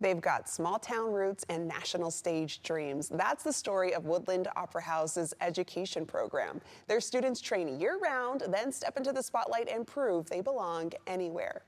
They've got small town roots and national stage dreams. That's the story of Woodland Opera House's education program. Their students train year-round, then step into the spotlight and prove they belong anywhere.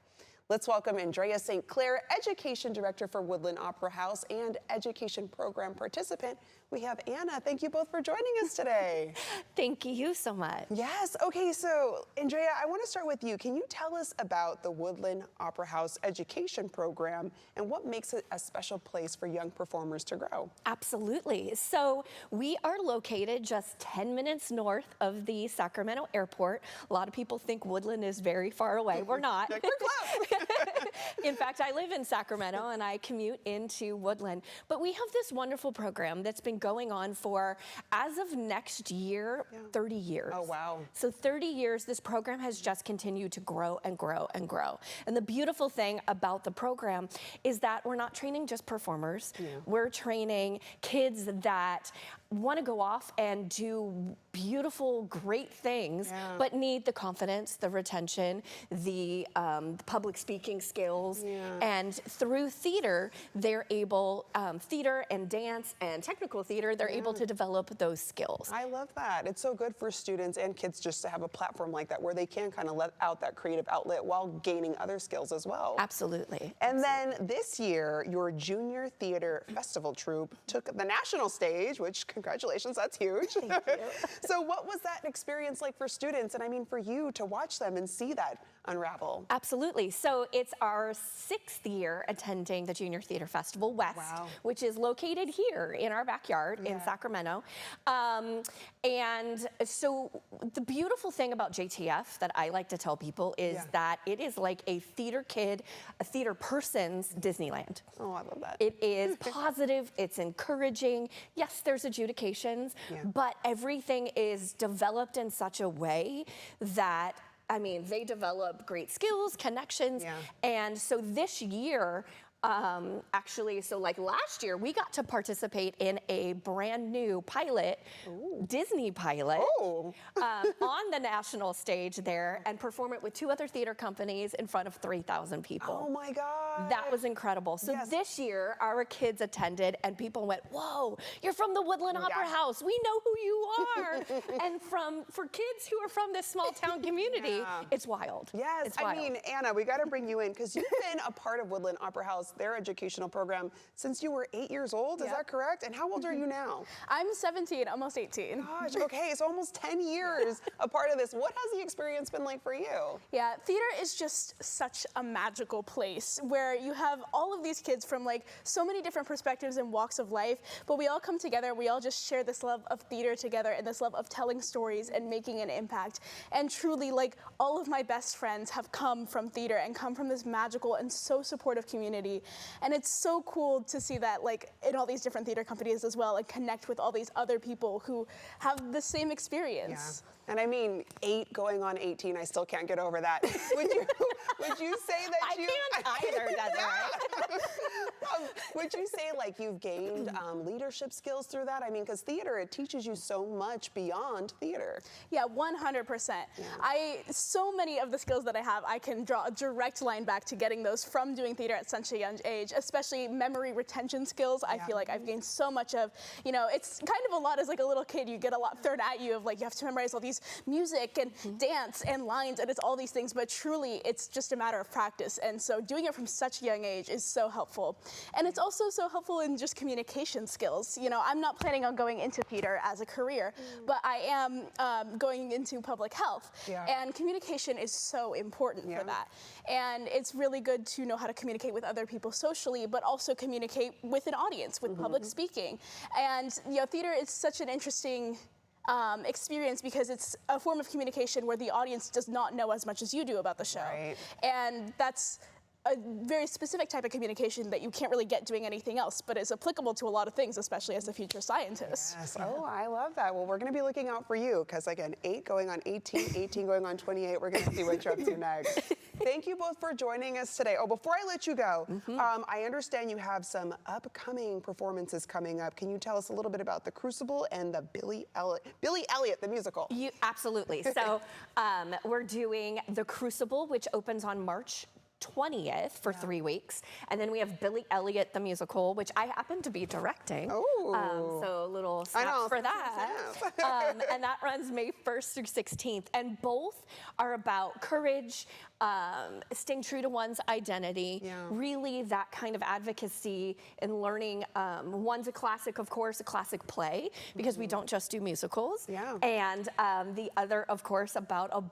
Let's welcome Andrea St. Clair, Education Director for Woodland Opera House and Education Program participant. We have Anna. Thank you both for joining us today. Thank you so much. Yes. Okay, so Andrea, I want to start with you. Can you tell us about the Woodland Opera House Education Program and what makes it a special place for young performers to grow? Absolutely. So we are located just 10 minutes north of the Sacramento airport. A lot of people think Woodland is very far away. We're not. We're close. In fact, I live in Sacramento and I commute into Woodland. But we have this wonderful program that's been going on for, as of next year, 30 years. Oh, wow. So 30 years, this program has just continued to grow and grow and grow. And the beautiful thing about the program is that we're not training just performers. We're training kids that want to go off and do beautiful, great things, but need the confidence, the retention, the public speaking skills. And through theater, they're able, theater and dance and technical theater, they're able to develop those skills. I love that. It's so good for students and kids just to have a platform like that where they can kind of let out that creative outlet while gaining other skills as well. Absolutely. And then this year, your junior theater festival troupe took the national stage, which congratulations, that's huge. Thank you. So what was that experience like for students? And I mean, for you to watch them and see that unravel. Absolutely. So it's our 6th year attending the Junior Theater Festival West, which is located here in our backyard in Sacramento. And so the beautiful thing about JTF that I like to tell people is that it is like a theater kid, a theater person's Disneyland. Oh, I love that. It is positive, it's encouraging. Yes, there's adjudications, but everything is developed in such a way that they develop great skills, connections, and so this year, actually, so like last year, we got to participate in a brand new pilot, Disney pilot, on the national stage there and perform it with 2 other theater companies in front of 3,000 people. Oh my God. That was incredible. So this year, our kids attended and people went, whoa, you're from the Woodland Opera House. We know who you are. And for kids who are from this small town community, it's wild. Yes, it's wild. I mean, Anna, we got to bring you in because you've been a part of Woodland Opera House, their educational program, since you were 8 years old. Is that correct? And how old are you now? I'm 17, almost 18. Gosh, okay, so almost 10 years a part of this. What has the experience been like for you? Yeah, theater is just such a magical place where you have all of these kids from like so many different perspectives and walks of life, but we all come together, we all just share this love of theater together and this love of telling stories and making an impact. And truly, like, all of my best friends have come from theater and come from this magical and so supportive community. And it's so cool to see that, like, in all these different theater companies as well, and connect with all these other people who have the same experience. And I mean, 8 going on 18, I still can't get over that. Would you say that I can't either, Desiree. Would you say like you've gained leadership skills through that? I mean, because theater, it teaches you so much beyond theater. Yeah, 100%. So many of the skills that I have, I can draw a direct line back to getting those from doing theater at such a young age, especially memory retention skills. I feel like I've gained so much of, it's kind of a lot as like a little kid, you get a lot thrown at you of like, you have to memorize all these music and dance and lines, and it's all these things, but truly it's just a matter of practice. And so doing it from such a young age is so helpful. And it's also so helpful in just communication skills. I'm not planning on going into theater as a career, but I am going into public health. And communication is so important for that. And it's really good to know how to communicate with other people socially, but also communicate with an audience, with public speaking. And theater is such an interesting experience because it's a form of communication where the audience does not know as much as you do about the show. And that's a very specific type of communication that you can't really get doing anything else, but it's applicable to a lot of things, especially as a future scientist. Yes. Oh, I love that. Well, we're going to be looking out for you because, again, 8 going on 18, 18 going on 28. We're going to see what you're up to next. Thank you both for joining us today. Oh, before I let you go, I understand you have some upcoming performances coming up. Can you tell us a little bit about The Crucible and the Billy Elliot, the musical? Absolutely. So we're doing The Crucible, which opens on March 20th for 3 weeks. And then we have Billy Elliot the musical, which I happen to be directing. So a little snap for that. And that runs May 1st through 16th. And both are about courage, staying true to one's identity, really that kind of advocacy and learning. One's a classic, of course, a classic play, because we don't just do musicals. And the other, of course, about a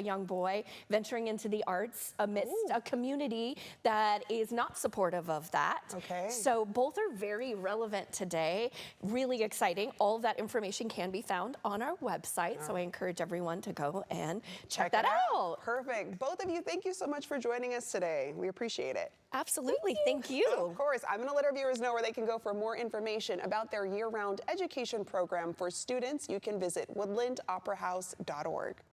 young boy venturing into the arts amidst a community that is not supportive of that. So both are very relevant today, really exciting. All of that information can be found on our website, so I encourage everyone to go and check that out. Perfect. Both of you, thank you so much for joining us today. We appreciate it. Absolutely. Thank you. Of course, I'm going to let our viewers know where they can go for more information about their year-round education program for students. You can visit woodlandoperahouse.org.